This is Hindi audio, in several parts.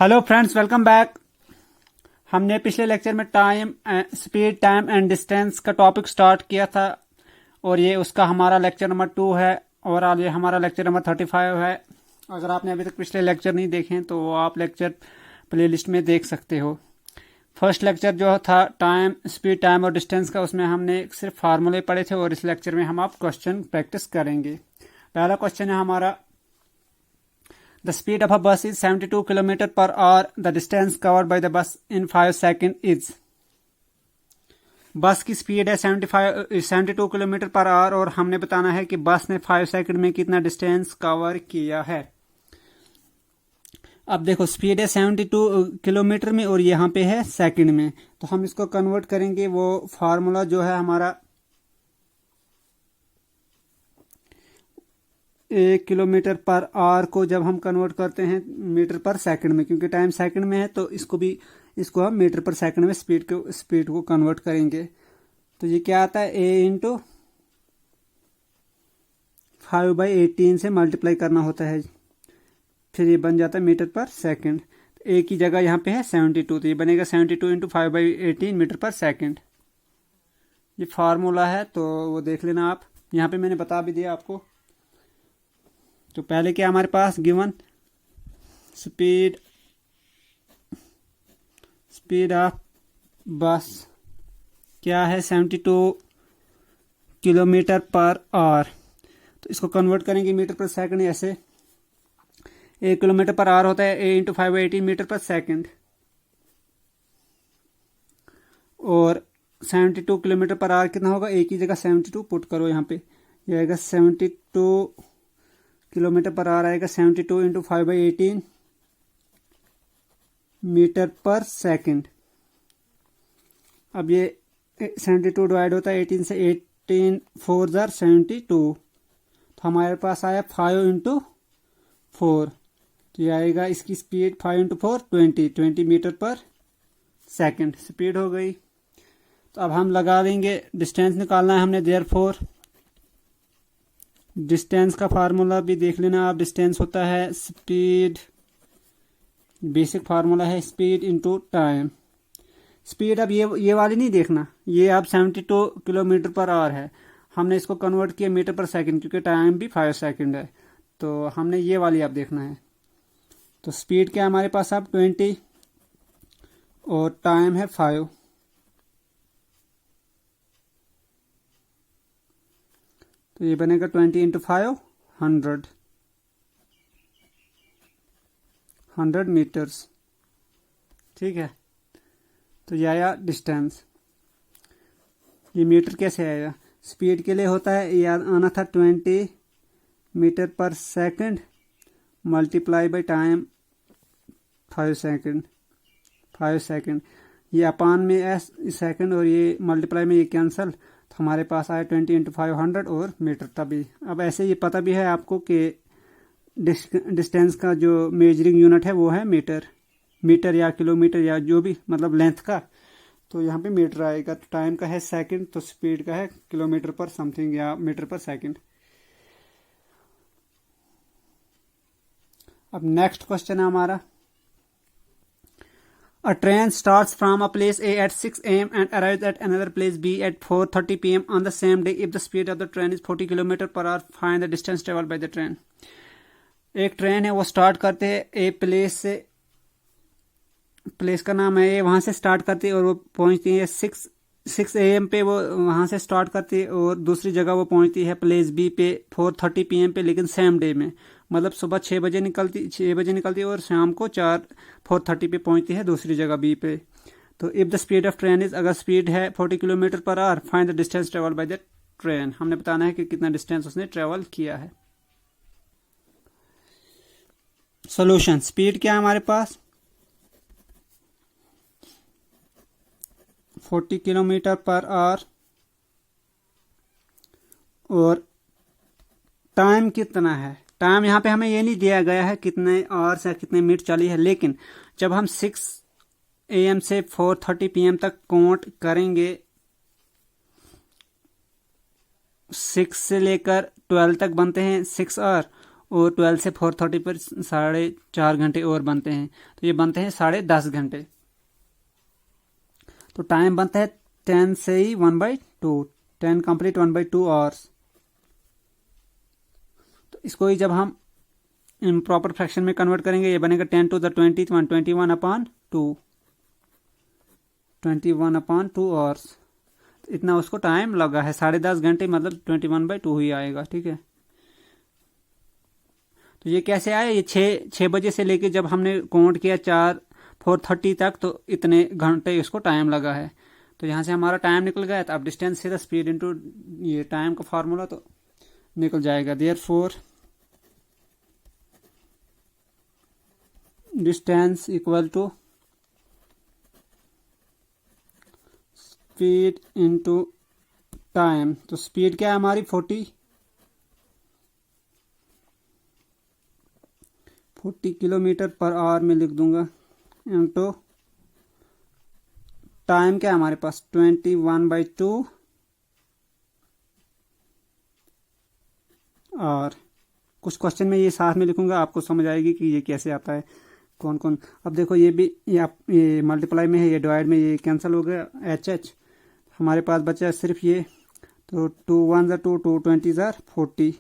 Hello friends, welcome back. हमने पिछले लेक्चर में स्पीड टाइम एंड डिस्टेंस का टॉपिक स्टार्ट किया था और ये उसका हमारा लेक्चर नंबर 2 है। ओवरऑल ये हमारा लेक्चर नंबर 35 है। अगर आपने अभी तक पिछले लेक्चर नहीं देखे तो वो आप लेक्चर प्लेलिस्ट में देख सकते हो। फर्स्ट लेक्चर जो था स्पीड टाइम और डिस्टेंस का, उसमें हमने सिर्फ फार्मूले पढ़े थे और इस लेक्चर में हम आप क्वेश्चन प्रैक्टिस करेंगे। पहला क्वेश्चन है हमारा, The speed of a bus is 72 km per hour. The distance covered by the bus in 5 seconds is. बस की स्पीड है 72 किलोमीटर पर आवर और हमने बताना है कि बस ने 5 सेकंड में कितना डिस्टेंस कवर किया है। अब देखो, स्पीड है 72 किलोमीटर में और यहाँ पे है सेकंड में, तो हम इसको कन्वर्ट करेंगे। वो फार्मूला जो है हमारा 1 किलोमीटर पर आवर को जब हम कन्वर्ट करते हैं मीटर पर सेकंड में, क्योंकि टाइम सेकंड में है तो इसको हम मीटर पर सेकंड में स्पीड को कन्वर्ट करेंगे। तो ये क्या आता है, a इंटू 5/18 से मल्टीप्लाई करना होता है, फिर ये बन जाता है मीटर पर सेकंड। तो a की जगह यहाँ पे है 72, तो ये बनेगा 72 इंटू 5/18 मीटर पर सेकंड। ये फार्मूला है तो वो देख लेना आप। यहाँ पे मैंने बता भी दिया आपको। तो पहले क्या हमारे पास गिवन, स्पीड ऑफ बस क्या है 72 किलोमीटर पर आवर। तो इसको कन्वर्ट करेंगे मीटर पर सेकंड। ऐसे 1 किलोमीटर पर आवर होता है a into 5/18 metre per second, और 72 किलोमीटर पर आवर कितना होगा, a की जगह 72 पुट करो यहाँ पे, ये आएगा 72 किलोमीटर पर आवर आएगा 72 इंटू 5/18 मीटर पर सेकंड। अब ये 72 डिवाइड होता है 18 से, 18 4 जार 72, तो हमारे पास आया 5 इंटू 4, तो ये आएगा इसकी speed 5 into 4 20 metre per second speed हो गई। तो अब हम लगा देंगे, डिस्टेंस निकालना है हमने। देयरफॉर डिस्टेंस का फार्मूला भी देख लेना आप। डिस्टेंस होता है स्पीड, बेसिक फार्मूला है स्पीड इनटू टाइम। स्पीड अब ये वाली नहीं देखना, ये अब 72 किलोमीटर पर आवर है, हमने इसको कन्वर्ट किया मीटर पर सेकंड, क्योंकि टाइम भी 5 सेकंड है, तो हमने ये वाली अब देखना है। तो स्पीड क्या हमारे पास अब 20 और टाइम है 5, तो ये बनेगा 20 इंटू 5 100 मीटर्स। ठीक है, तो ये आया डिस्टेंस। ये मीटर कैसे आएगा, स्पीड के लिए होता है, ये आना था 20 metre per second multiply by time 5 second. ये अपान में एस सेकंड और ये मल्टीप्लाई में ये कैंसल, तो हमारे पास आया 20 इंटू 500 और मीटर तभी। अब ऐसे ये पता भी है आपको कि डिस्टेंस का जो मेजरिंग यूनिट है वो है मीटर या किलोमीटर या जो भी, मतलब लेंथ का, तो यहाँ पे मीटर आएगा। तो टाइम का है सेकंड, तो स्पीड का है किलोमीटर पर समथिंग या मीटर पर सेकंड। अब नेक्स्ट क्वेश्चन है हमारा, A train starts from a place A at 6 a.m. and arrives at another place B at 4:30 p.m. on the same day. If the speed of the train is 40 km per hour, find the distance traveled by the train. एक ट्रेन है, वो स्टार्ट करते हैं ए प्लेस से, प्लेस का नाम है ए, वहां से स्टार्ट करती है और वो पहुंचती है 6 AM पे, वो वहां से स्टार्ट करती है और दूसरी जगह वो पहुंचती है प्लेस बी पे 4:30 PM पे, लेकिन सेम डे में, मतलब सुबह 6 बजे निकलती है और शाम को 4:30 पे पहुंचती है दूसरी जगह बी पे। तो if the speed of train is, अगर स्पीड है 40 kilometre per our, find the distance travel by the train. हमने बताना है कि कितना डिस्टेंस उसने ट्रेवल किया है। सॉल्यूशन, स्पीड क्या है हमारे पास 40 किलोमीटर पर आवर और टाइम कितना है। टाइम यहाँ पे हमें ये नहीं दिया गया है कितने आवर्स या कितने मिनट चली है, लेकिन जब हम 6 AM से 4:30 PM तक काउंट करेंगे, 6 से लेकर 12 तक बनते हैं 6 आवर, और 12 से 4:30 पर 4.5 घंटे और बनते हैं, तो ये बनते हैं 10.5 घंटे। तो टाइम बनता है 10 से ही 1/2, 10 कंप्लीट 1/2 आवर्स। तो इसको ही जब हम इन प्रॉपर फ्रैक्शन में कन्वर्ट करेंगे, ये बनेगा 10 to the 20 21/2, 21/2 आवर्स। इतना उसको टाइम लगा है, 10.5 घंटे, मतलब 21/2 ही आएगा। ठीक है, तो ये कैसे आया, ये 6 बजे से लेके जब हमने काउंट किया 4:30 तक, तो इतने घंटे इसको टाइम लगा है। तो यहाँ से हमारा टाइम निकल गया। तो अब डिस्टेंस से स्पीड इनटू ये टाइम का फार्मूला तो निकल जाएगा। Therefore distance equal to speed into time. तो स्पीड क्या है हमारी 40 किलोमीटर पर आवर में लिख दूंगा, इनटू टाइम क्या है हमारे पास 21/2 और कुछ क्वेश्चन में ये साथ में लिखूंगा, आपको समझ आएगी कि ये कैसे आता है, कौन कौन। अब देखो ये भी ये मल्टीप्लाई में है, ये डिवाइड में, ये कैंसिल हो गया एच हमारे पास बचा सिर्फ ये। तो 2 1 2 2 20 40।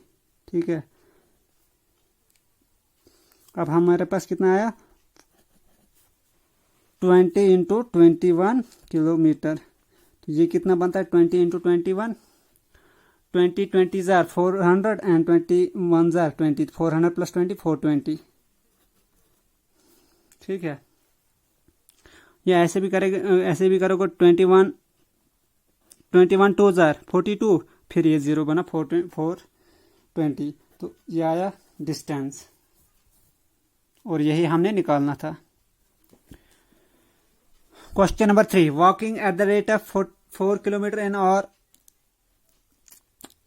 ठीक है, अब हमारे पास कितना आया 20 × 21 किलोमीटर। तो ये कितना बनता है 20 × 21, 20 20 400 एंड 21 20, 400 + 20 420। ठीक है, या ऐसे भी करेंगे, ऐसे भी करोगे 21 2 42, फिर ये 0 बना 420। तो ये आया डिस्टेंस, और यही हमने निकालना था। Question number 3, walking at the rate of 4 kilometre in hour,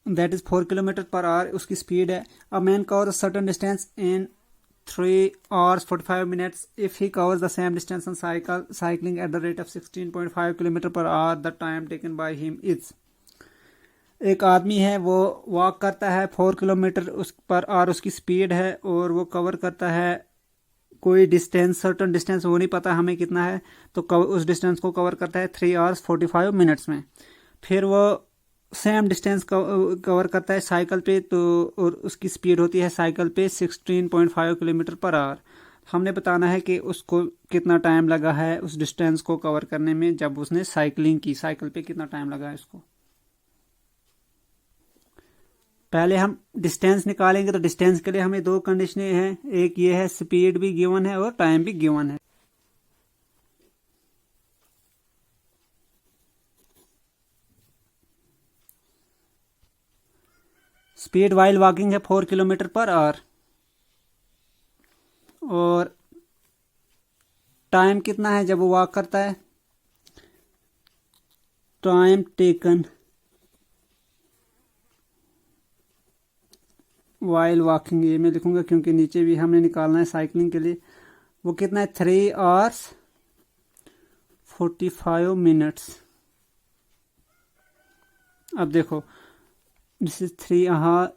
that is 4 kilometre per hour उसकी स्पीड है। A man cover certain distance in 3 hours 45 minutes if he covers the same distance on cycling at the rate of 16.5 kilometre per our, the time taken by him is। एक आदमी है, वो वॉक करता है 4 किलोमीटर उस पर आवर उसकी स्पीड है, और वो कवर करता है कोई डिस्टेंस, सर्टन डिस्टेंस, वो नहीं पता हमें कितना है, तो उस डिस्टेंस को कवर करता है 3 hours 45 minutes में। फिर वो सेम डिस्टेंस कवर करता है साइकिल पे, तो और उसकी स्पीड होती है साइकिल पे 16.5 किलोमीटर पर आवर। हमने बताना है कि उसको कितना टाइम लगा है उस डिस्टेंस को कवर करने में, जब उसने साइकिलिंग की, साइकिल पे कितना टाइम लगा है उसको। पहले हम डिस्टेंस निकालेंगे, तो डिस्टेंस के लिए हमें 2 कंडीशनें हैं, एक ये है स्पीड भी गिवन है और टाइम भी गिवन है। स्पीड वाइल वॉकिंग है 4 किलोमीटर पर आवर, और टाइम कितना है जब वो वॉक करता है, टाइम टेकन वाइल वॉकिंग, ये मैं लिखूंगा क्योंकि नीचे भी हमें निकालना है साइकिलिंग के लिए। वो कितना है 3 hours 45 minutes। अब देखो दिस इज 3 hour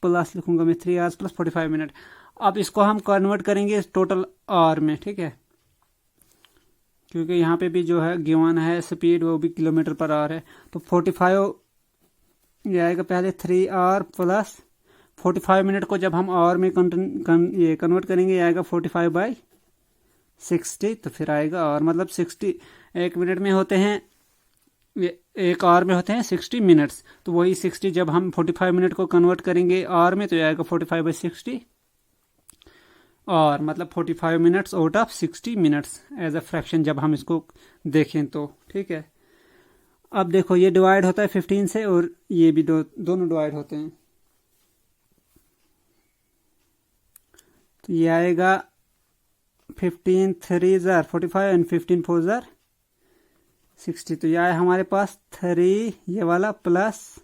प्लस, लिखूंगा मैं 3 hours + 45 minutes। अब इसको हम कन्वर्ट करेंगे टोटल आवर में। ठीक है, क्योंकि यहाँ पे भी जो है गिवन है स्पीड, वो भी किलोमीटर पर आवर है। तो 45 ये आएगा पहले 3 hour + 45 मिनट को जब हम आवर में ये कन्वर्ट करेंगे, ये आएगा 45/60। तो फिर आएगा आवर, मतलब 60 1 मिनट में होते हैं, 1 आवर में होते हैं 60 मिनट्स। तो वही 60 जब हम 45 मिनट को कन्वर्ट करेंगे आवर में, तो ये आएगा 45/60, और मतलब 45 minutes out of 60 minutes as a fraction जब हम इसको देखें तो। ठीक है, अब देखो ये डिवाइड होता है 15 से, और ये भी दोनों डिवाइड होते हैं। तो ये आएगा 15 3 45 एंड 15 4 60। तो ये आया हमारे पास 3 ये वाला प्लस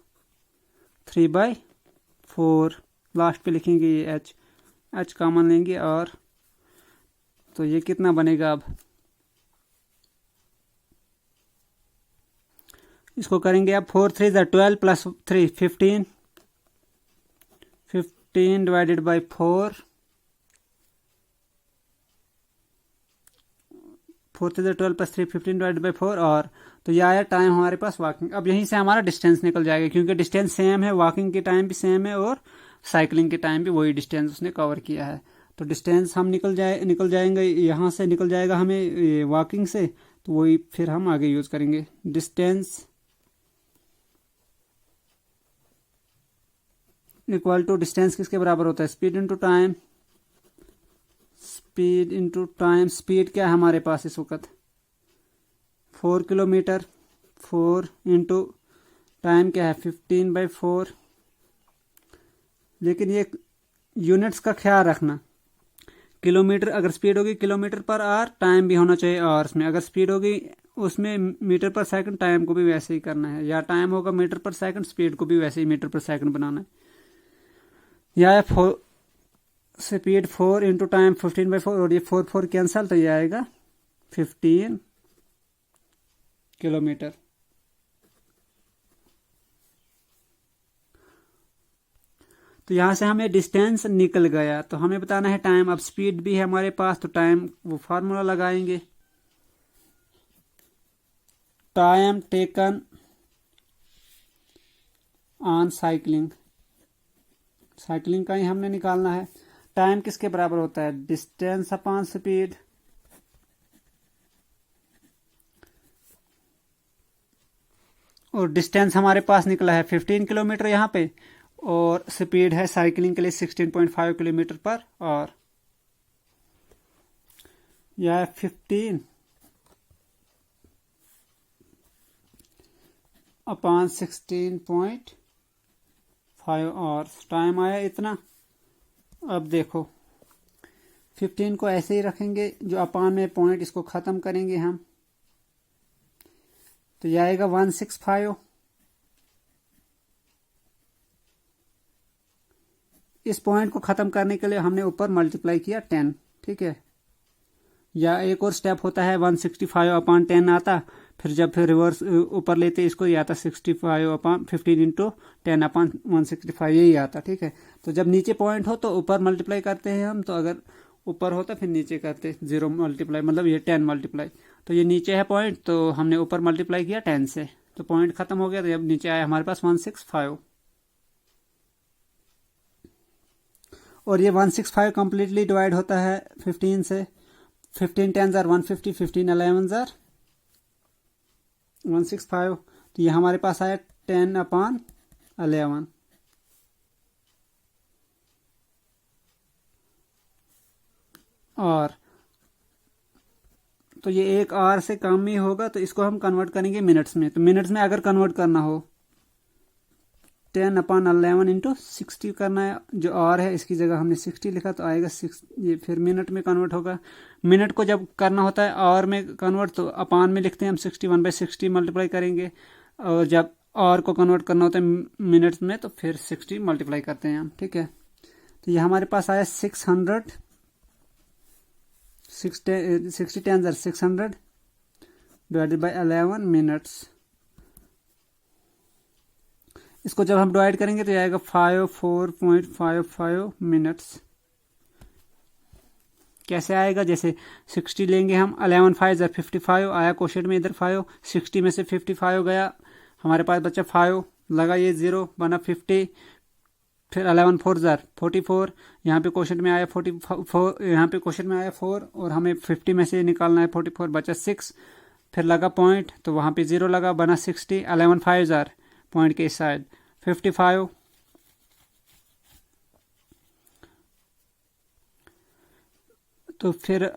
3/4, लास्ट पे लिखेंगे ये एच कॉमन लेंगे, और तो ये कितना बनेगा। अब इसको करेंगे अब 4 3 12 + 3 15, 15 डिवाइडेड बाई 4, 4 से 12 प्लस 3, 15 डिवाइडेड बाई 4, और तो यह आया टाइम हमारे पास वॉकिंग। अब यहीं से हमारा डिस्टेंस निकल जाएगा, क्योंकि डिस्टेंस सेम है, वॉकिंग की टाइम भी सेम है और साइकिलिंग के टाइम भी वही डिस्टेंस उसने कवर किया है। तो डिस्टेंस हम निकल जाएंगे, यहाँ से निकल जाएगा हमें वॉकिंग से, तो वही फिर हम आगे यूज करेंगे। डिस्टेंस इक्वल टू, डिस्टेंस किसके बराबर होता है? Speed into time. Speed into time, speed क्या है हमारे पास इस वक्त? 4 किलोमीटर। 4 इंटू टाइम क्या है? 15/4। लेकिन ये यूनिट्स का ख्याल रखना, किलोमीटर अगर स्पीड होगी किलोमीटर पर आवर, टाइम भी होना चाहिए आवर्स में। अगर स्पीड होगी उसमें मीटर पर सेकंड, टाइम को भी वैसे ही करना है, या टाइम होगा मीटर पर सेकंड, स्पीड को भी वैसे ही मीटर पर सेकंड बनाना है। या स्पीड 4 इंटू टाइम 15/4, और ये 4 कैंसल, तो ये आएगा 15 किलोमीटर। तो यहां से हमें डिस्टेंस निकल गया, तो हमें बताना है टाइम। अब स्पीड भी है हमारे पास, तो टाइम वो फार्मूला लगाएंगे, time taken on cycling. Cycling का ही हमने निकालना है। टाइम किसके बराबर होता है? Distance upon speed. और डिस्टेंस हमारे पास निकला है 15 किलोमीटर यहाँ पे, और स्पीड है साइकिलिंग के लिए 16.5 किलोमीटर पर आवर। यह 15 अपॉन 16.5 आवर्स, टाइम आया इतना। अब देखो 15 को ऐसे ही रखेंगे, जो अपॉन में पॉइंट, इसको खत्म करेंगे हम, तो यह आएगा 165। इस पॉइंट को खत्म करने के लिए हमने ऊपर मल्टीप्लाई किया 10, ठीक है। या एक और स्टेप होता है 165/10 आता, फिर रिवर्स ऊपर लेते इसको, ये आता 65/15 इंटू 10/165, यही आता, ठीक है। तो जब नीचे पॉइंट हो तो ऊपर मल्टीप्लाई करते हैं हम, तो अगर ऊपर होता फिर नीचे करते 0 मल्टीप्लाई, मतलब ये 10 मल्टीप्लाई। तो ये नीचे है पॉइंट, तो हमने ऊपर मल्टीप्लाई किया 10 से, तो पॉइंट खत्म हो गया। तो जब नीचे आया हमारे पास 165, और ये 165 कंप्लीटली डिवाइड होता है 15 से। 15 10s are 150, 15 11s are 165, तो ये हमारे पास आया 10/11। और तो ये एक आवर से कम ही होगा, तो इसको हम कन्वर्ट करेंगे मिनट्स में। तो मिनट्स में अगर कन्वर्ट करना हो 10/11 इंटू 60 करना है, जो आवर है इसकी जगह हमने 60 लिखा, तो आएगा 6, ये फिर मिनट में कन्वर्ट होगा। मिनट को जब करना होता है आवर में कन्वर्ट, तो अपान में लिखते हैं हम 61/60 मल्टीप्लाई करेंगे, और जब आवर को कन्वर्ट करना होता है मिनट्स में, तो फिर 60 मल्टीप्लाई करते हैं हम, ठीक है। तो ये हमारे पास आया 600, 60 10s are 600 divided by 11 minutes. इसको जब हम डिवाइड करेंगे तो आएगा 54.55 मिनट्स। कैसे आएगा? जैसे 60 लेंगे हम, 11 5 55 आया क्वेश्चन में, इधर 5, 60 में से 55 गया, हमारे पास बचा 5, लगा ये 0 बना 50, फिर 11 4 44, यहाँ पे क्वेश्चन में आया 44, यहाँ पे क्वेश्चन में आया 4, और हमें 50 में से निकालना है 44, बचा 6, फिर लगा पॉइंट, तो वहाँ पे 0 लगा, बना 60, 11 5 पॉइंट के इस साइड 55, तो फिर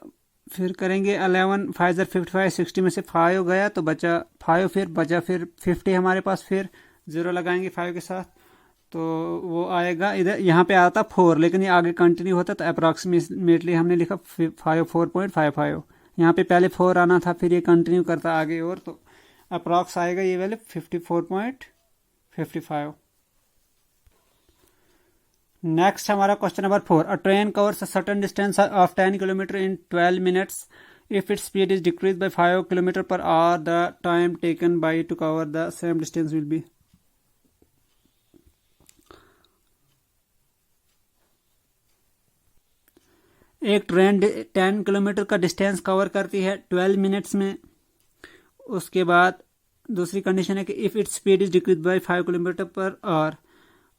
करेंगे 11 5 55, 60 में से 5 गया तो बचा 5, फिर बचा फिर 50 हमारे पास, फिर 0 लगाएंगे 5 के साथ, तो वो आएगा इधर, यहाँ पे आता 4, लेकिन ये आगे कंटिन्यू होता, तो अप्रॉक्सीमेटली हमने लिखा 54.55। यहाँ पे पहले 4 आना था, फिर ये कंटिन्यू करता आगे और, तो अप्रॉक्स आएगा ये वैल्यू 54.55। नेक्स्ट हमारा question number 4, a train covers a certain distance of 10 kilometre in 12 minutes if its speed is decrease by 5 kilometre per our, the time taken by two cover the same distance will be. एक ट्रेन 10 किलोमीटर का डिस्टेंस कवर करती है 12 मिनट्स में। उसके बाद दूसरी कंडीशन है कि if its speed is decrease by 5 kilometre per our.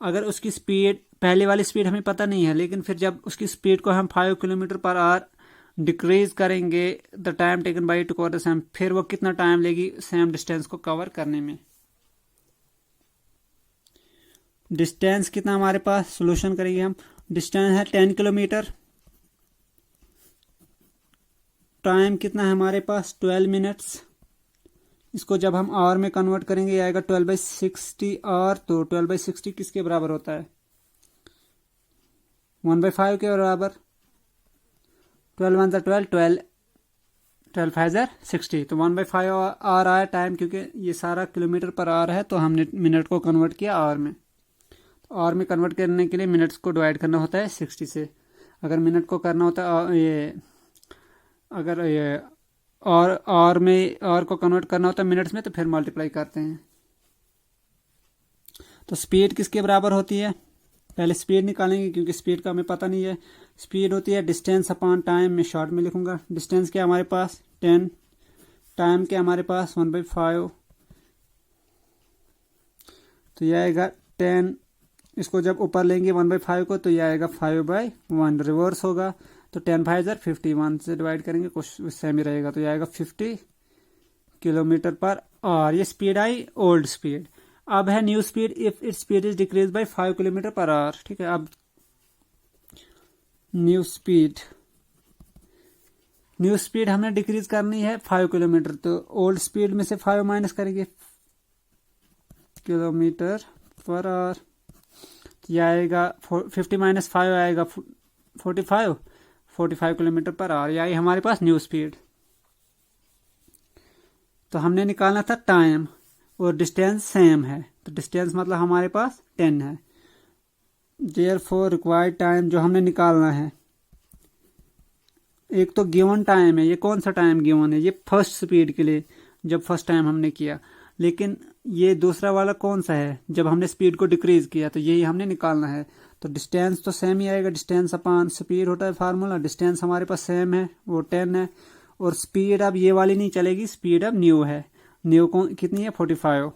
अगर उसकी स्पीड, पहले वाली स्पीड हमें पता नहीं है, लेकिन फिर जब उसकी स्पीड को हम 5 किलोमीटर पर आवर डिक्रीज करेंगे, the time taken by two cover the same, फिर वो कितना टाइम लेगी सेम डिस्टेंस को कवर करने में। डिस्टेंस कितना हमारे पास, सोल्यूशन करेंगे हम। डिस्टेंस है 10 किलोमीटर, टाइम कितना है हमारे पास 12 मिनट्स। इसको जब हम आवर में कन्वर्ट करेंगे ये आएगा 12/60 आवर। तो 12/60 किसके बराबर होता है, 1/5 के बराबर। 12 1 12, 12 5 60, तो 1/5 आवर आया टाइम, क्योंकि ये सारा किलोमीटर पर आवर है तो हमने मिनट को कन्वर्ट किया आवर में। तो आवर में कन्वर्ट करने के लिए मिनट्स को डिवाइड करना होता है 60 से। अगर मिनट को करना होता है अगर ये और में और को कन्वर्ट करना होता है मिनट्स में, तो फिर मल्टीप्लाई करते हैं। तो स्पीड किसके बराबर होती है, पहले स्पीड निकालेंगे क्योंकि स्पीड का हमें पता नहीं है। स्पीड होती है डिस्टेंस अपॉन टाइम, में शॉर्ट में लिखूंगा। डिस्टेंस क्या हमारे पास 10, टाइम क्या हमारे पास 1/5, तो यह आएगा 10। इसको जब ऊपर लेंगे 1/5 को तो यह आएगा 5/1, रिवर्स होगा तो 10 5 51 से डिवाइड करेंगे, कुछ सेम ही रहेगा, तो यह आएगा 50 किलोमीटर पर आवर। ये स्पीड आई ओल्ड स्पीड। अब है new speed, if it speed is decrease by 5 kilometre per our. ठीक है, अब न्यू स्पीड हमने डिक्रीज करनी है 5 किलोमीटर, तो ओल्ड स्पीड में से 5 माइनस करेंगे, किलोमीटर पर आवर। यह आएगा 50 - 5 आएगा 45 किलोमीटर पर आवर। यही हमारे पास न्यू स्पीड। तो हमने निकालना था टाइम और डिस्टेंस सेम है, तो डिस्टेंस मतलब हमारे पास 10 है। देयरफॉर रिक्वायर्ड टाइम जो हमने निकालना है, एक तो गिवन टाइम है, ये कौन सा टाइम गिवन है, ये फर्स्ट स्पीड के लिए जब फर्स्ट टाइम हमने किया, लेकिन ये दूसरा वाला कौन सा है जब हमने स्पीड को डिक्रीज किया, तो यही हमने निकालना है। तो डिस्टेंस तो सेम ही आएगा, डिस्टेंस अपॉन स्पीड होता है फार्मूला। डिस्टेंस हमारे पास सेम है, वो 10 है, और स्पीड अब ये वाली नहीं चलेगी, स्पीड अब न्यू है। न्यू को कितनी है 45,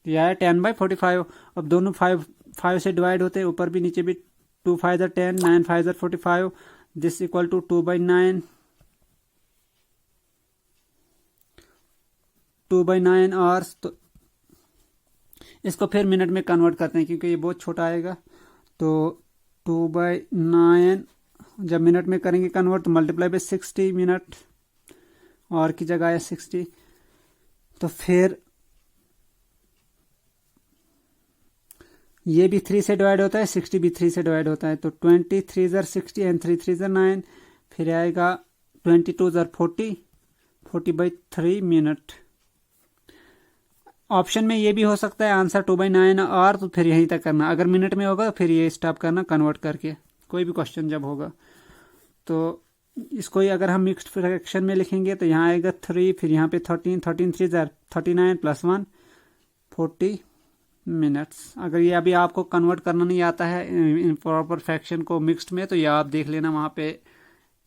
यह है 10/45। अब दोनों 5 से डिवाइड होते हैं, ऊपर भी नीचे भी, 2 5 10, 9 5 45, दिस इक्वल टू 2/9 आवर्स। तो इसको फिर मिनट में कन्वर्ट करते हैं क्योंकि ये बहुत छोटा आएगा, तो 2/9 जब मिनट में करेंगे कन्वर्ट तो मल्टीप्लाई बाय 60 मिनट, और की जगह है 60। तो फिर ये भी 3 से डिवाइड होता है, 60 भी 3 से डिवाइड होता है, तो 20 3 60 एंड 3 3 9, फिर आएगा 22 40, 40/3 मिनट। ऑप्शन में ये भी हो सकता है आंसर 2/9 आवर, तो फिर यहीं तक करना। अगर मिनट में होगा फिर ये स्टॉप करना कन्वर्ट करके, कोई भी क्वेश्चन जब होगा। तो इसको ही अगर हम मिक्स्ड फ्रैक्शन में लिखेंगे तो यहाँ आएगा 3, फिर यहाँ पे 13 13 3 39 + 1 40 मिनट्स। अगर ये अभी आपको कन्वर्ट करना नहीं आता है इम्प्रॉपर फ्रैक्शन को मिक्स्ड में, तो ये आप देख लेना, वहाँ पे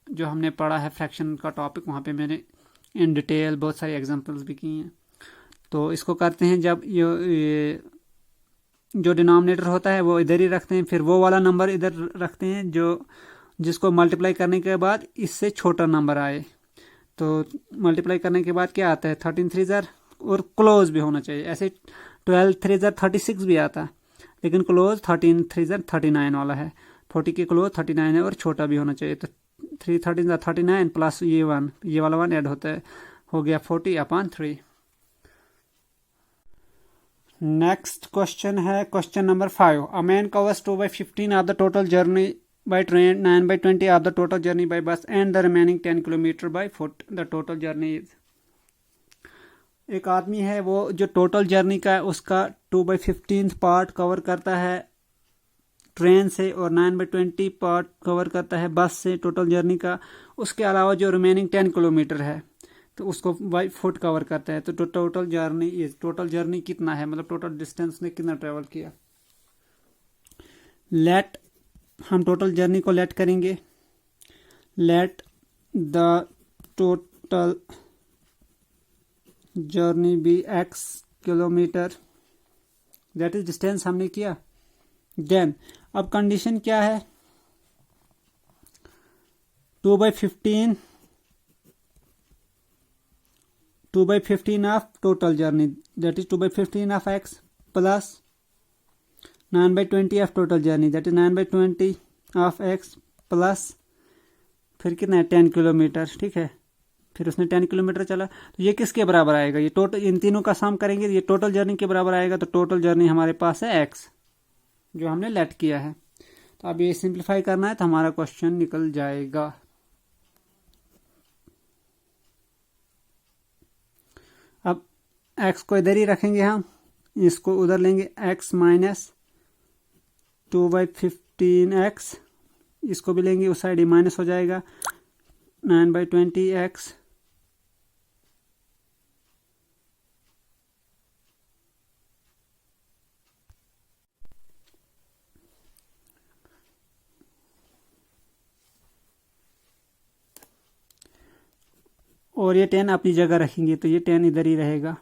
जो हमने पढ़ा है फ्रैक्शन का टॉपिक, वहाँ पे मैंने इन डिटेल बहुत सारी एग्जांपल्स भी की हैं। तो इसको करते हैं, जब ये जो डिनोमिनेटर होता है वो इधर ही रखते हैं, फिर वो वाला नंबर इधर रखते हैं जो जिसको मल्टीप्लाई करने के बाद इससे छोटा नंबर आए। तो मल्टीप्लाई करने के बाद क्या आता है 13 3 और क्लोज भी होना चाहिए। ऐसे 12 3 36 भी आता है, लेकिन क्लोज 13 3 39 वाला है। 40 के क्लोज 39 है और छोटा भी होना चाहिए। तो 3 13 39 प्लस ये 1, ये वाला 1 ऐड होता है, हो गया 40/3। नेक्स्ट क्वेश्चन है question number 5। A man covers 2/15 of the total journey by train, 9/20 of the total journey by bus, and the remaining 10 kilometre by foot. The total journey is. एक आदमी है, वो जो टोटल जर्नी का है उसका 2/15 पार्ट कवर करता है ट्रेन से, और 9/20 पार्ट कवर करता है बस से टोटल जर्नी का। उसके अलावा जो रिमेनिंग 10 किलोमीटर है तो उसको बाई फुट कवर करता है। तो टोटल जर्नी कितना है, मतलब टोटल डिस्टेंस ने कितना ट्रेवल किया। लेट हम टोटल जर्नी को लेट करेंगे, let the total journey be x kilometre, that is distance हमने किया। देन अब कंडीशन क्या है, 2/15 of total journey, that is 2/15 of x plus 9/20 of total journey, that is 9/20 of x plus फिर कितना है 10 किलोमीटर। ठीक है, फिर उसने 10 किलोमीटर चला, तो ये किसके बराबर आएगा, ये टोटल इन तीनों का सम करेंगे, ये टोटल जर्नी के बराबर आएगा। तो टोटल जर्नी हमारे पास है x, जो हमने लेट किया है। तो अब ये सिंप्लीफाई करना है तो हमारा क्वेश्चन निकल जाएगा। अब x को इधर ही रखेंगे, हम इसको उधर लेंगे, x माइनस 2/15x, इसको भी लेंगे, उस साइड ही माइनस हो जाएगा, 9/20x और ये 10 अपनी जगह रखेंगे, तो ये 10 इधर ही रहेगा।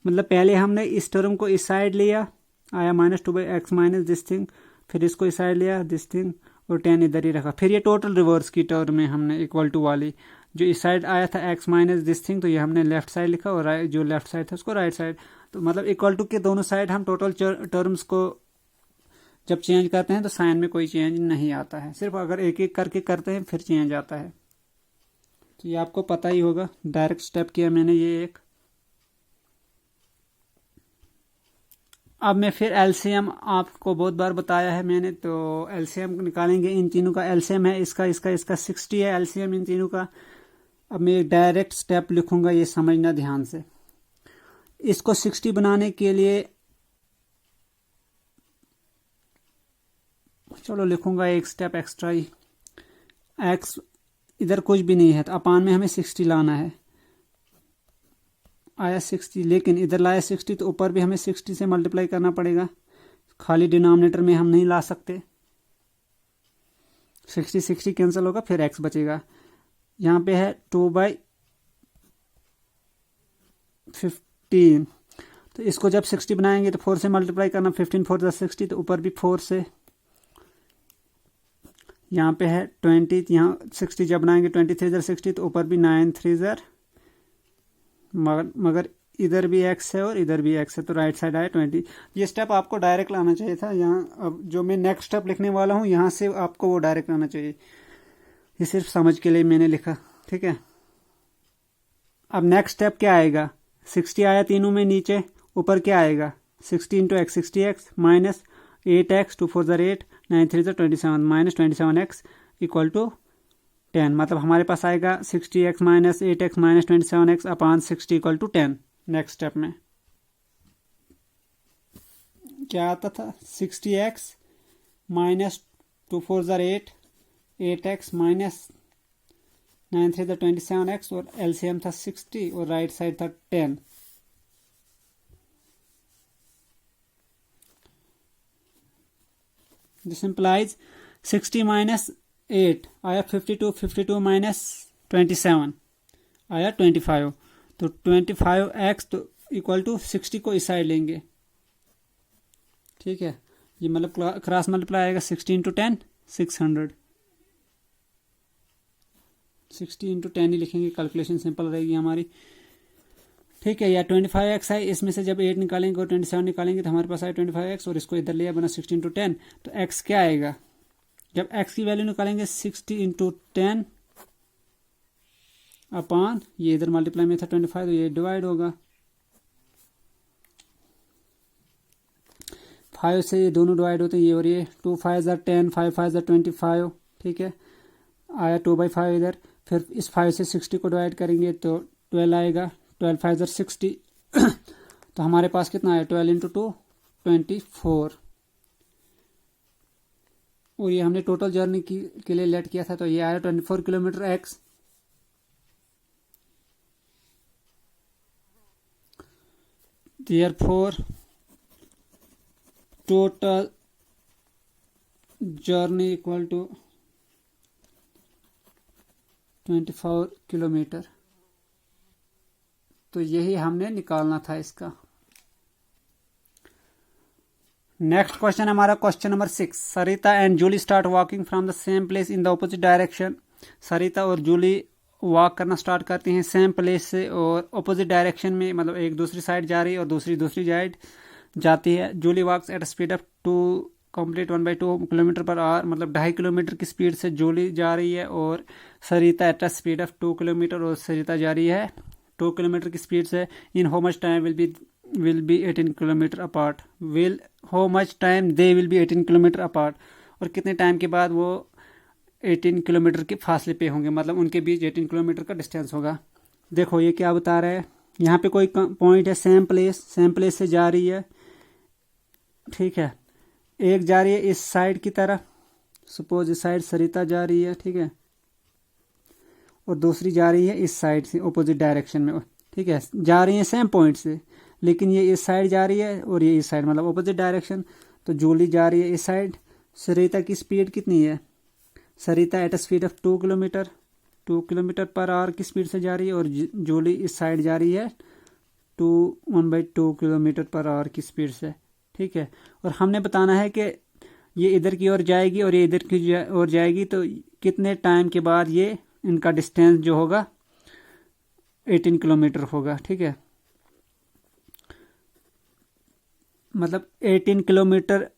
मतलब पहले हमने इस टर्म को इस साइड लिया, आया -2/x माइनस दिस थिंग, फिर इसको इस साइड लिया दिस थिंग, और 10 इधर ही रखा। फिर ये टोटल रिवर्स की टर्म में हमने इक्वल टू वाली, जो इस साइड आया था x माइनस दिस थिंग, तो ये हमने लेफ्ट साइड लिखा, और जो लेफ्ट साइड था उसको राइट साइड। तो मतलब इक्वल टू के दोनों साइड हम टोटल टर्म्स को जब चेंज करते हैं तो साइन में कोई चेंज नहीं आता है, सिर्फ अगर एक एक करके करते हैं फिर चेंज आता है। तो ये आपको पता ही होगा, डायरेक्ट स्टेप किया मैंने ये एक। अब मैं फिर एलसीएम आपको बहुत बार बताया है मैंने, तो एलसीएम निकालेंगे। इन तीनों का एलसीएम है, इसका 60 है एलसीएम इन तीनों का। अब मैं एक डायरेक्ट स्टेप लिखूंगा, ये समझना ध्यान से। इसको 60 बनाने के लिए चलो लिखूंगा एक स्टेप एक्स्ट्रा ही, एक्स इधर कुछ भी नहीं है तो अपान में हमें 60 लाना है, आया 60, लेकिन इधर लाया 60 तो ऊपर भी हमें 60 से मल्टीप्लाई करना पड़ेगा, खाली डिनोमिनेटर में हम नहीं ला सकते। 60 कैंसिल होगा, फिर x बचेगा। यहाँ पे है 2/15, तो इसको जब 60 बनाएंगे तो 4 से मल्टीप्लाई करना, 15 4 60, तो ऊपर भी 4 से। यहाँ पे है 20, यहाँ 60 जब बनाएंगे 23 60, तो ऊपर भी 9 3 मगर इधर भी x है और इधर भी x है, तो राइट साइड आया 20। ये स्टेप आपको डायरेक्ट लाना चाहिए था यहाँ। अब जो मैं नेक्स्ट स्टेप लिखने वाला हूँ यहाँ से आपको वो डायरेक्ट लाना चाहिए, ये सिर्फ समझ के लिए मैंने लिखा। ठीक है, अब नेक्स्ट स्टेप क्या आएगा, 60 आया तीनों में नीचे, ऊपर क्या आएगा 60 into x 60x minus 8x 2 4 8 9 3 27 minus 27x equal to 10। मतलब हमारे पास आएगा 60x minus 8x minus 27x upon 60 equal to 10। Next step में क्या आता था, 60x minus 2 4 8 8x minus 9 3 27x, और एलसीएम था 60 और राइट साइड था 10। दिस इंप्लाइज 60 माइनस 8 आया 52, 52 माइनस 27 आया 25, तो 25x तो इक्वल टू 60 को इस साइड लेंगे। ठीक है, ये मतलब क्रॉस मल्टीप्लाई आएगा 60 इंटू 10 600, 60 इंटू 10 ही लिखेंगे, कैलकुलेशन सिंपल रहेगी हमारी। ठीक है, या 25x है, इसमें से जब 8 निकालेंगे और 27 निकालेंगे तो हमारे पास आया 25x, और इसको इधर लिया बना 60 इंटू 10, तो x क्या आएगा, जब x की वैल्यू निकालेंगे 60 इंटू 10 अपान, ये इधर मल्टीप्लाई में था 25, तो ये डिवाइड होगा 5 से, ये दोनों डिवाइड होते हैं, ये और ये 2 5 10 5 5 25। ठीक है, आया 2/5 इधर, फिर इस 5 से 60 को डिवाइड करेंगे तो 12 आएगा, 12 5 60 तो हमारे पास कितना आया 12 इंटू 2 24, और ये हमने टोटल जर्नी के लिए लेट किया था, तो ये आया 24 kilometre x। Therefore total journey equal to 24 kilometre. तो यही हमने निकालना था इसका। नेक्स्ट क्वेश्चन हमारा question number 6। Sarita and Julie start walking from the same place in the opposite direction. Sarita और जूली वॉक करना स्टार्ट करती हैं सेम प्लेस से और ऑपोजिट डायरेक्शन में, मतलब एक दूसरी साइड जा रही है और दूसरी साइड जाती है। Julie walks at speed of 2 complete 1/2 kilometre per hour, मतलब 2.5 किलोमीटर की स्पीड से जूली जा रही है और सरिता एट स्पीड ऑफ 2 किलोमीटर, और सरिता जा रही है 2 किलोमीटर की स्पीड से। In how much time will be 18 kilometre apart. how much time they will be 18 kilometre apart, और कितने टाइम के बाद वो 18 किलोमीटर के फासले पे होंगे, मतलब उनके बीच 18 किलोमीटर का डिस्टेंस होगा। देखो ये क्या बता रहा है, यहाँ पे कोई पॉइंट है सेम प्लेस से जा रही है, ठीक है। एक जा रही है इस साइड की तरफ, सपोज इस साइड सरिता जा रही है, ठीक है, और दूसरी जा रही है इस साइड से ऑपोजिट डायरेक्शन में, ठीक है। जा रही है सेम पॉइंट से, लेकिन ये इस साइड जा रही है और ये इस साइड, मतलब ऑपोजिट डायरेक्शन। तो जूली जा रही है इस साइड। सरिता की स्पीड कितनी है, Sarita at speed of 2 kilometre per hour की स्पीड से जा रही है, और जूली इस साइड जा रही है 1/2 किलोमीटर पर आवर की स्पीड से, ठीक है। और हमने बताना है कि ये इधर की ओर जाएगी और ये इधर की ओर जाएगी, तो कितने टाइम के बाद ये इनका डिस्टेंस जो होगा 18 किलोमीटर होगा, ठीक है। मतलब 18 किलोमीटर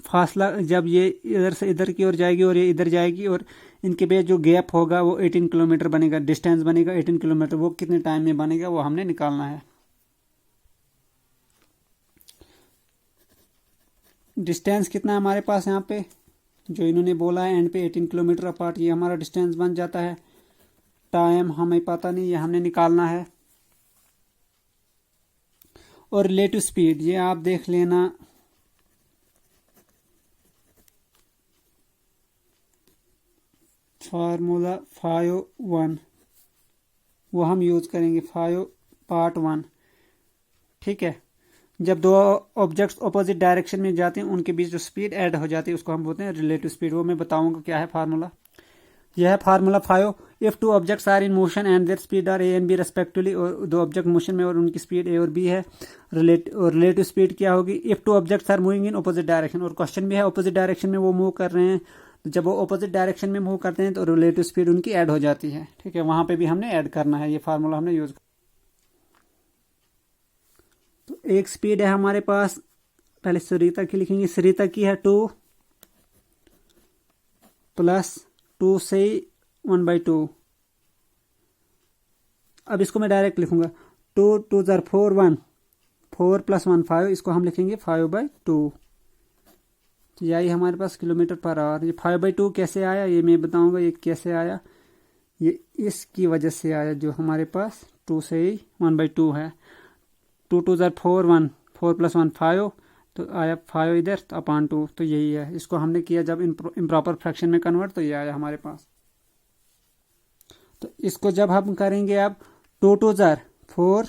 फासला जब ये इधर से इधर की ओर जाएगी और ये इधर जाएगी, और इनके बीच जो गैप होगा वो 18 किलोमीटर बनेगा, डिस्टेंस बनेगा 18 किलोमीटर। वो कितने टाइम में बनेगा वो हमने निकालना है। डिस्टेंस कितना है हमारे पास यहाँ पे, जो इन्होंने बोला है एंड पे 18 किलोमीटर अपार्ट, ये हमारा डिस्टेंस बन जाता है। टाइम हमें पता नहीं, ये हमने निकालना है। और रिलेटिव स्पीड ये आप देख लेना, फार्मूला 5.1 वो हम यूज करेंगे, 5.1, ठीक है। जब दो ऑब्जेक्ट्स ऑपोजिट डायरेक्शन में जाते हैं उनके बीच जो स्पीड ऐड हो जाती है उसको हम बोलते हैं रिलेटिव स्पीड। वो मैं बताऊंगा क्या है फार्मूला। यह है formula 5। If 2 objects are in motion and their speed are A and B respectively, और 2 ऑब्जेक्ट मोशन में और उनकी स्पीड ए और बी है। रिलेटिव स्पीड क्या होगी, if 2 objects are moving in opposite direction, और क्वेश्चन भी है ऑपोजिट डायरेक्शन में वो मूव कर रहे हैं। तो जब वो ऑपोजिट डायरेक्शन में मूव करते हैं तो रिलेटिव स्पीड उनकी ऐड हो जाती है, ठीक है। वहां पे भी हमने ऐड करना है, ये फार्मूला हमने यूज। तो एक स्पीड है हमारे पास, पहले सरिता की लिखेंगे, सरिता की है 2 + 2 से 1/2। अब इसको मैं डायरेक्ट लिखूंगा, 2 2 4 1, 4 + 1 5, इसको हम लिखेंगे 5/2। तो यही हमारे पास किलोमीटर पर आवर। ये 5/2 कैसे आया ये मैं बताऊंगा, ये कैसे आया, ये इसकी वजह से आया, जो हमारे पास 2 से 1/2 है। 2 2 4 1, 4 + 1 5, तो आया 5 इधर, तो अपॉन 2, तो यही है। इसको हमने किया जब इम्प्रॉपर फ्रैक्शन में कन्वर्ट, तो ये आया हमारे पास। तो इसको जब हम करेंगे अब 2 2 4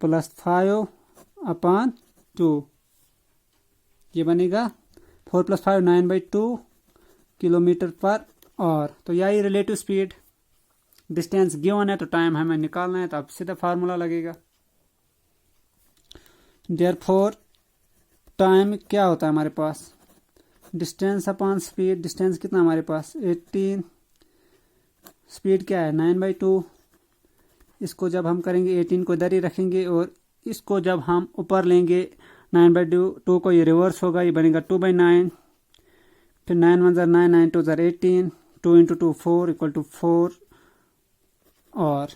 + 5 अपॉन 2, ये बनेगा 4 + 5 9/2 किलोमीटर पर आवर। तो यही रिलेटिव स्पीड। डिस्टेंस गिवन है तो टाइम हमें निकालना है, तो अब सीधा फार्मूला लगेगा। देयरफॉर टाइम क्या होता है हमारे पास, डिस्टेंस अपॉन स्पीड। डिस्टेंस कितना हमारे पास 18, स्पीड क्या है 9/2। इसको जब हम करेंगे 18 को इधर ही रखेंगे, और इसको जब हम ऊपर लेंगे 9/2 को, ये रिवर्स होगा, ये बनेगा 2/9। फिर 9 1 9, 9 2 18, 2 × 2 4 = 4। और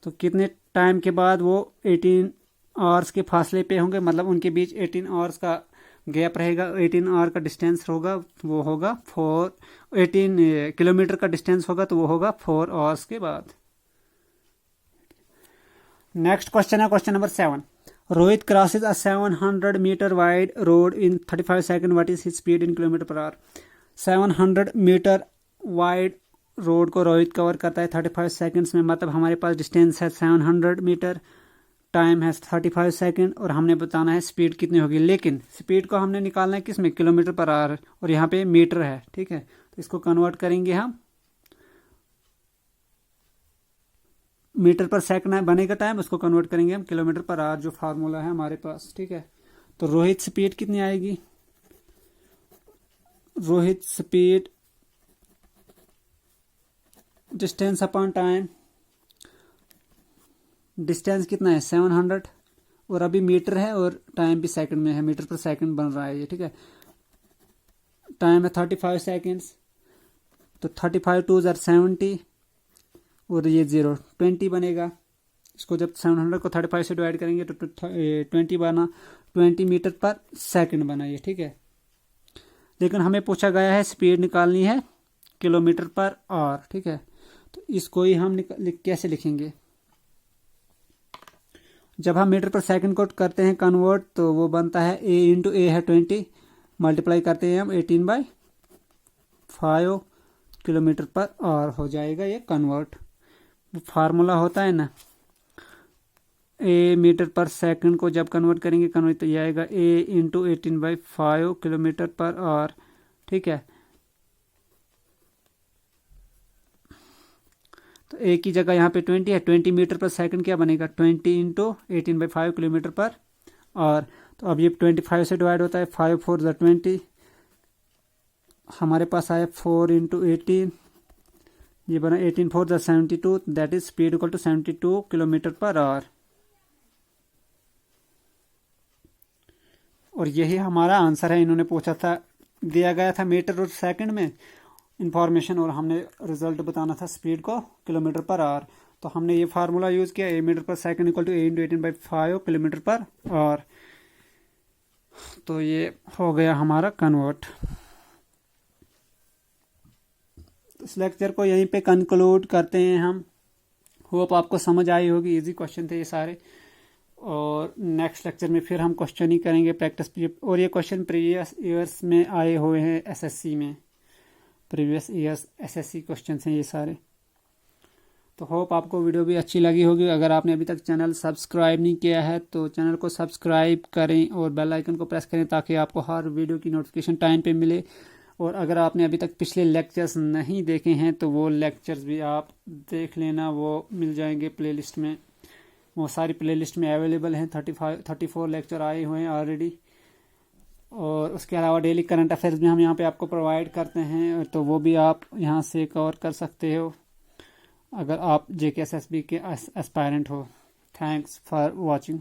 तो कितने टाइम के बाद वो 18 आवर्स के फासले पे होंगे, मतलब उनके बीच 18 आवर्स का गैप रहेगा। 18 आवर का डिस्टेंस होगा, वो होगा 18 किलोमीटर का डिस्टेंस होगा, तो वो होगा 4 आवर्स के बाद। नेक्स्ट क्वेश्चन है question number 7। Rohit crosses a 700 metre wide road in 35 second, what is his speed in kilometre per hour. 700 metre wide road को रोहित कवर करता है 35 सेकंड्स में, मतलब हमारे पास डिस्टेंस है 700 मीटर, टाइम है 35 सेकंड और हमने बताना है स्पीड कितनी होगी। लेकिन स्पीड को हमने निकालना है किस में, किलोमीटर पर आवर, और यहाँ पे मीटर है, ठीक है। तो इसको कन्वर्ट करेंगे हम, मीटर पर सेकंड बनेगा टाइम, उसको कन्वर्ट करेंगे हम किलोमीटर पर आवर, जो फार्मूला है हमारे पास, ठीक है। तो रोहित स्पीड कितनी आएगी, Rohit speed distance upon time, distance कितना है 700, और अभी मीटर है और टाइम भी सेकंड में है, मीटर पर सेकंड बन रहा है ये, ठीक है। टाइम है 35 सेकंड्स, तो 35 2 70 और ये 0 20 बनेगा। इसको जब 700 को 35 से डिवाइड करेंगे तो 20 बना, 20 मीटर पर सेकंड बना ये, ठीक है। लेकिन हमें पूछा गया है स्पीड निकालनी है किलोमीटर पर आवर, ठीक है। तो इसको ही हम कैसे लिखेंगे, जब हम मीटर पर सेकंड को करते हैं कन्वर्ट तो वो बनता है a इंटू ए है 20, मल्टीप्लाई करते हैं हम 18/5 किलोमीटर पर आवर हो जाएगा ये कन्वर्ट। फार्मूला होता है ना, a मीटर पर सेकंड को जब कन्वर्ट करेंगे तो ये आएगा a into 18/5 kilometre per our, ठीक है। तो a की जगह यहाँ पे 20 है, 20 मीटर पर सेकंड क्या बनेगा 20 इंटू 18/5 किलोमीटर पर आवर। तो अब ये 25 से डिवाइड होता है, 5 4 20, हमारे पास आया 4 इंटू 18, ये बना 18 4 72, that is speed equal to 72 kilometre per hour. और यही हमारा आंसर है। इन्होंने पूछा था, दिया गया था मीटर और सेकंड में इंफॉर्मेशन, और हमने रिजल्ट बताना था स्पीड को किलोमीटर पर आवर। तो हमने ये फार्मूला यूज किया, a metre per second equal to a into 18/5 kilometre per hour. तो ये हो गया हमारा कन्वर्ट। इस लेक्चर को यहीं पे कंक्लूड करते हैं हम। होप आपको समझ आई होगी, इजी क्वेश्चन थे ये सारे। और नेक्स्ट लेक्चर में फिर हम क्वेश्चन ही करेंगे प्रैक्टिस, और ये क्वेश्चन प्रीवियस ईयर्स में आए हुए हैं एसएससी में, प्रीवियस ईयर्स एसएससी क्वेश्चन हैं ये सारे। तो होप आपको वीडियो भी अच्छी लगी होगी। अगर आपने अभी तक चैनल सब्सक्राइब नहीं किया है तो चैनल को सब्सक्राइब करें और बेल आइकन को प्रेस करें ताकि आपको हर वीडियो की नोटिफिकेशन टाइम पे मिले। और अगर आपने अभी तक पिछले लेक्चर्स नहीं देखे हैं तो वो लेक्चर्स भी आप देख लेना, वो मिल जाएंगे प्लेलिस्ट में, वो सारी प्लेलिस्ट में अवेलेबल हैं। 34 लेक्चर आए हुए हैं ऑलरेडी। और उसके अलावा डेली करंट अफेयर्स भी हम यहाँ पे आपको प्रोवाइड करते हैं, तो वो भी आप यहाँ से कवर कर सकते हो अगर आप JK SSB के एस्पायरेंट हो। Thanks for watching.